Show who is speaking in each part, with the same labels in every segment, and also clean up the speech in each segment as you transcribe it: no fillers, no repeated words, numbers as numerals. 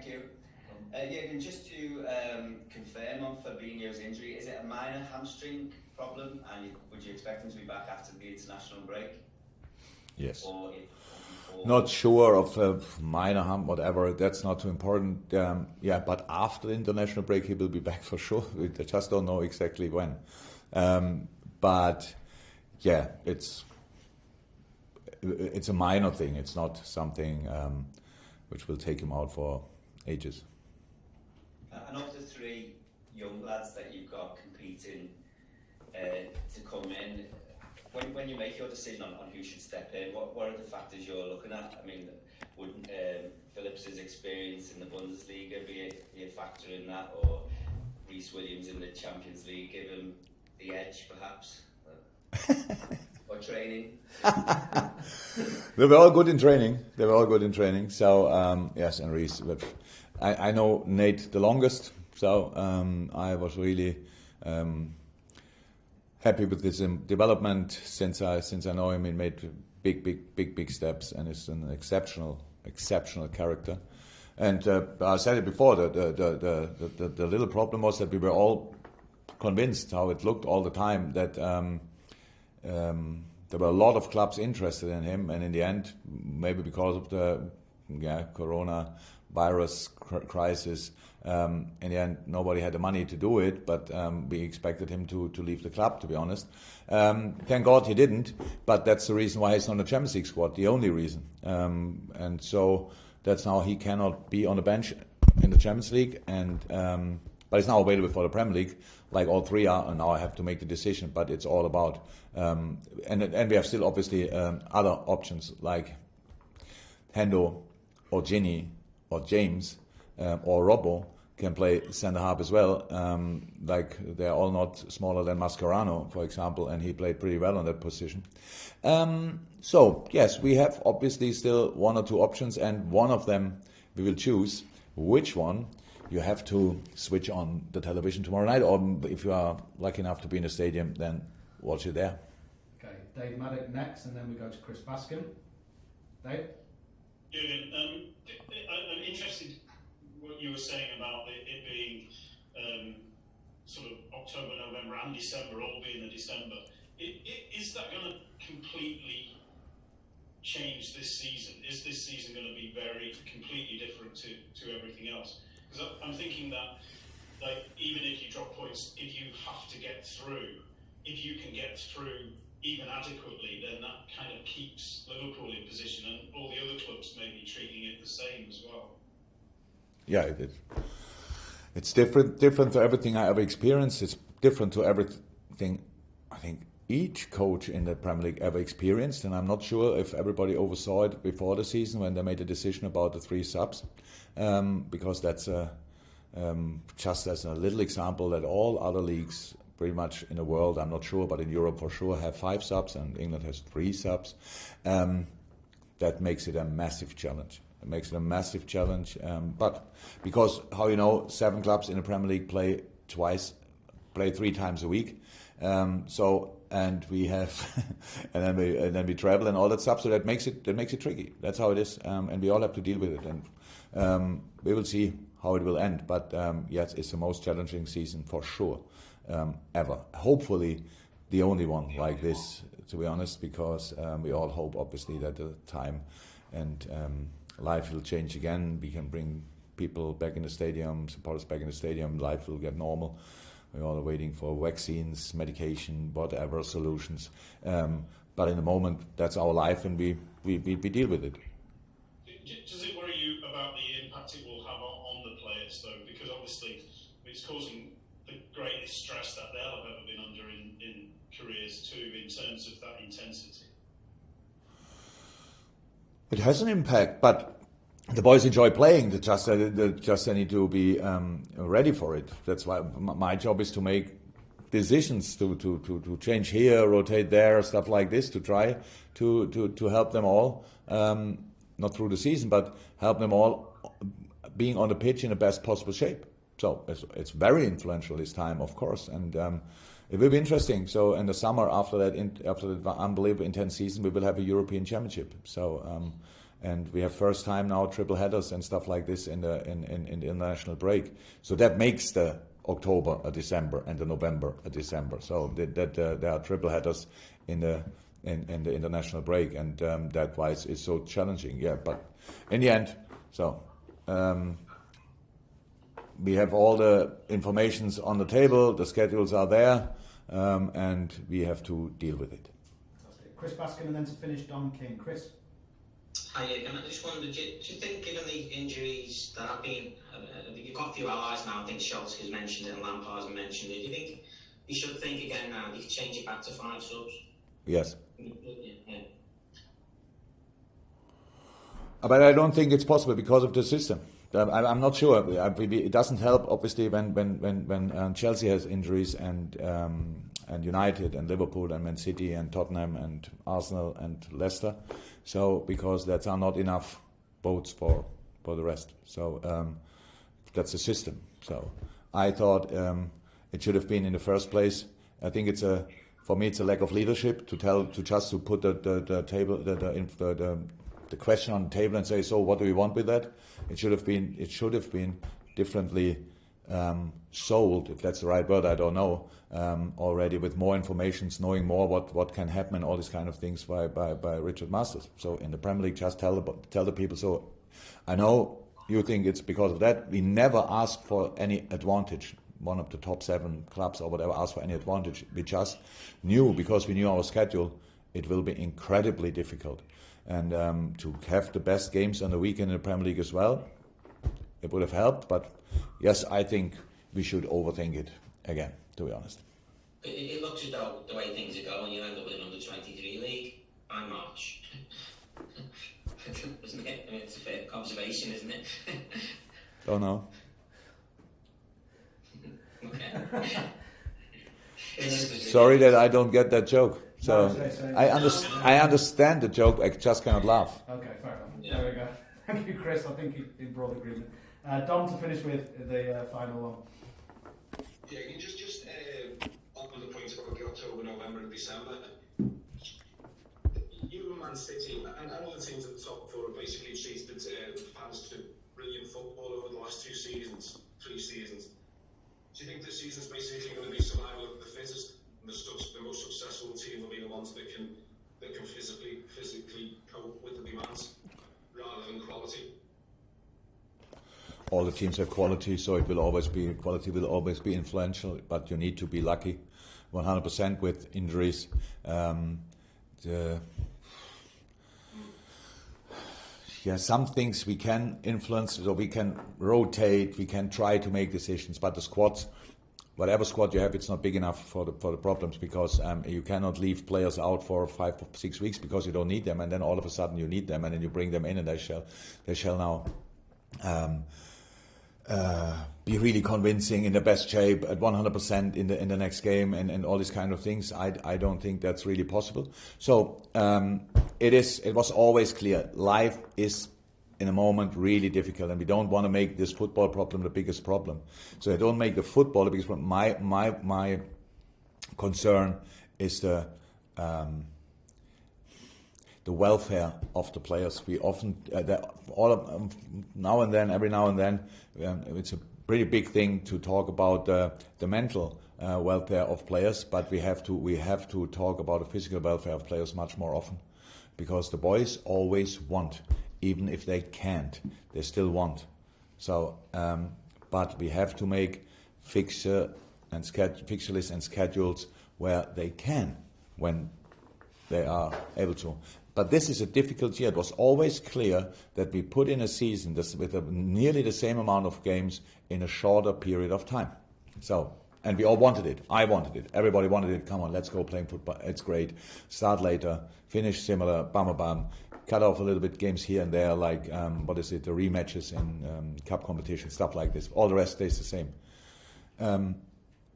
Speaker 1: Thank you. Jürgen, just to confirm on Fabinho's injury, is it a minor hamstring problem, and would you expect him to be back after the international break?
Speaker 2: Yes.
Speaker 1: Or
Speaker 2: not sure of a minor hump, whatever. That's not too important. But after the international break, he will be back for sure. We just don't know exactly when. But yeah, it's a minor thing. It's not something which will take him out for ages.
Speaker 1: And of the three young lads that you've got competing to come in, when you make your decision on who should step in, what are the factors you're looking at? I mean, would Phillips' experience in the Bundesliga be a factor in that, or Reece Williams in the Champions League give him the edge, perhaps? Or training?
Speaker 2: They were all good in training. So, yes, and Reece. I know Nate the longest, so I was really happy with his development since I know him. He made big steps, and is an exceptional character. And I said it before. The little problem was that we were all convinced how it looked all the time that there were a lot of clubs interested in him, and in the end, maybe because of the Corona virus crisis, in the end nobody had the money to do it, but we expected him to leave the club, to be honest. Thank God he didn't, but that's the reason why he's not on the Champions League squad, the only reason. And so that's now he cannot be on the bench in the Champions League, and but he's now available for the Premier League, like all three are, and now I have to make the decision, but it's all about, and we have still obviously other options like Hendo or Ginny or James or Robbo can play centre half as well. Like they're all not smaller than Mascherano, for example, and he played pretty well on that position. So yes, we have obviously still one or two options, and one of them we will choose. Which one? You have to switch on the television tomorrow night, or if you are lucky enough to be in the stadium, then watch it there.
Speaker 3: Okay, Dave Maddock next, and then we go to Chris Baskin. Dave?
Speaker 4: Jürgen, I'm interested in what you were saying about it being sort of October, November and December, all being the December. Is that going to completely change this season? Is this season going to be completely different to everything else? Because I'm thinking that, like, even if you drop points, if you have to get through, if you can get through even adequately, then that kind of keeps Liverpool in position, and all the other clubs may be treating it the same as well.
Speaker 2: Yeah, it is. It's different to everything I ever experienced. It's different to everything I think each coach in the Premier League ever experienced, and I'm not sure if everybody oversaw it before the season when they made a decision about the 3 subs, because that's just as a little example that all other leagues pretty much in the world, I'm not sure, but in Europe for sure, have 5 subs, and England has 3 subs. That makes it a massive challenge. But because, 7 clubs in the Premier League play 3 times a week. And we have, and then we travel and all that stuff. So that makes it tricky. That's how it is, and we all have to deal with it. And we will see how it will end. But yes, it's the most challenging season for sure ever. Hopefully, the only one like this, to be honest, because we all hope, obviously, that the time and life will change again. We can bring people back in the stadium, supporters back in the stadium. Life will get normal. We're all waiting for vaccines, medication, whatever solutions. But in the moment, that's our life, and we deal with it.
Speaker 4: Does it worry you about the impact it will have on the players, though? Because obviously it's causing the greatest stress that they'll have ever been under in careers too, in terms of that intensity.
Speaker 2: It has an impact, but the boys enjoy playing. They just need to be ready for it. That's why my job is to make decisions to change here, rotate there, stuff like this, to try to help them all, not through the season, but help them all being on the pitch in the best possible shape. So it's very influential this time, of course, and it will be interesting. So in the summer, after that unbelievable intense season, we will have a European Championship. So and we have first time now triple headers and stuff like this in the international break. So that makes the October a December and the November a December. So that there are triple headers in the international break, and that why it's so challenging. Yeah, but in the end, so we have all the informations on the table, the schedules are there, and we have to deal with it.
Speaker 3: Chris Baskin, and then to finish, Dom King. Chris?
Speaker 5: Hi, and I just wondered, do you think, given the injuries that have been, you've got a few allies now, I think Schultz has mentioned it and Lampard's mentioned it, do you think you should think again now, you could change it back to 5 subs?
Speaker 2: Yes.
Speaker 5: Yeah.
Speaker 2: But I don't think it's possible because of the system. I'm not sure. It doesn't help, obviously, when Chelsea has injuries and United and Liverpool and Man City and Tottenham and Arsenal and Leicester. So because that are not enough votes for the rest. So that's the system. So I thought it should have been in the first place. I think for me it's a lack of leadership to put the question on the table and say, so what do we want with that? It should have been differently sold, if that's the right word, I don't know, already with more information, knowing more what can happen and all these kind of things by Richard Masters. So in the Premier League, just tell the people. So I know you think it's because of that. We never asked for any advantage. One of the top 7 clubs or whatever asked for any advantage. We just knew, because we knew our schedule, it will be incredibly difficult. And to have the best games on the weekend in the Premier League as well, it would have helped. But yes, I think we should overthink it again, to be honest.
Speaker 5: It looks as though the way things are going, you'll end up with an under-23 league by March. Isn't it? I mean, it's a fair observation, isn't it?
Speaker 2: Don't know.
Speaker 5: Okay.
Speaker 2: Sorry that I don't get that joke. So I understand the joke, I just cannot laugh.
Speaker 3: Okay, fair enough. Yeah. There we go. Thank you, Chris. I think in broad agreement. Dom, to finish with the final one.
Speaker 6: Yeah, can you just on the point about the October, November and December, you and Man City and other teams at the top four have basically treated fans to brilliant football over the last 3 seasons. Do you think this season's basically going to be survival of the fittest? The most successful team will be the ones that can physically cope with the demands rather than quality?
Speaker 2: All the teams have quality, so quality will always be influential, but you need to be lucky 100% with injuries. Some things we can influence, so we can rotate, we can try to make decisions, but the squads, whatever squad you have, it's not big enough for the problems, because you cannot leave players out for 5 or 6 weeks because you don't need them, and then all of a sudden you need them, and then you bring them in, and they shall now be really convincing, in the best shape, at 100% in the next game, and all these kind of things. I don't think that's really possible. So it was always clear, life is in a moment really difficult, and we don't want to make this football problem the biggest problem. So I don't make the football the biggest problem. My concern is the welfare of the players. We often every now and then, it's a pretty big thing to talk about the mental welfare of players, but we have to talk about the physical welfare of players much more often, because the boys always want, even if they can't, they still want. So, but we have to make fixture lists and schedules where they can, when they are able to. But this is a difficult year. It was always clear that we put in a season with nearly the same amount of games in a shorter period of time. So, and we all wanted it. I wanted it. Everybody wanted it. Come on, let's go playing football. It's great. Start later, finish similar, bam. Cut off a little bit games here and there, like, the rematches in cup competition, stuff like this. All the rest stays the same.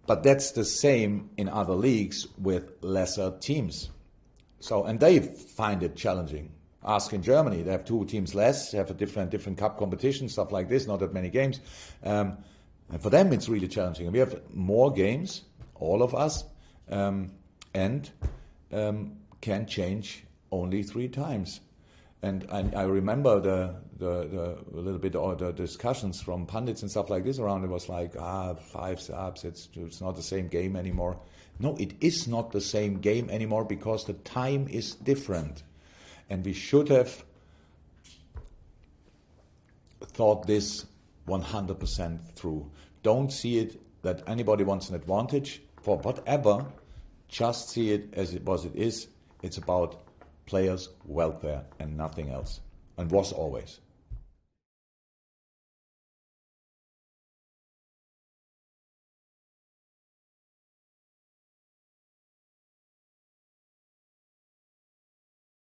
Speaker 2: But that's the same in other leagues with lesser teams. So, and they find it challenging. Ask in Germany, they have 2 teams less, they have a different cup competition, stuff like this, not that many games. And for them it's really challenging. And we have more games, all of us, and can change only 3 times. And I remember the little bit of the discussions from pundits and stuff like this around. It was like 5 subs. It's not the same game anymore. No, it is not the same game anymore because the time is different, and we should have thought this 100% through. Don't see it that anybody wants an advantage for whatever. Just see it as it was. It is. It's about players' welfare and nothing else, and was always.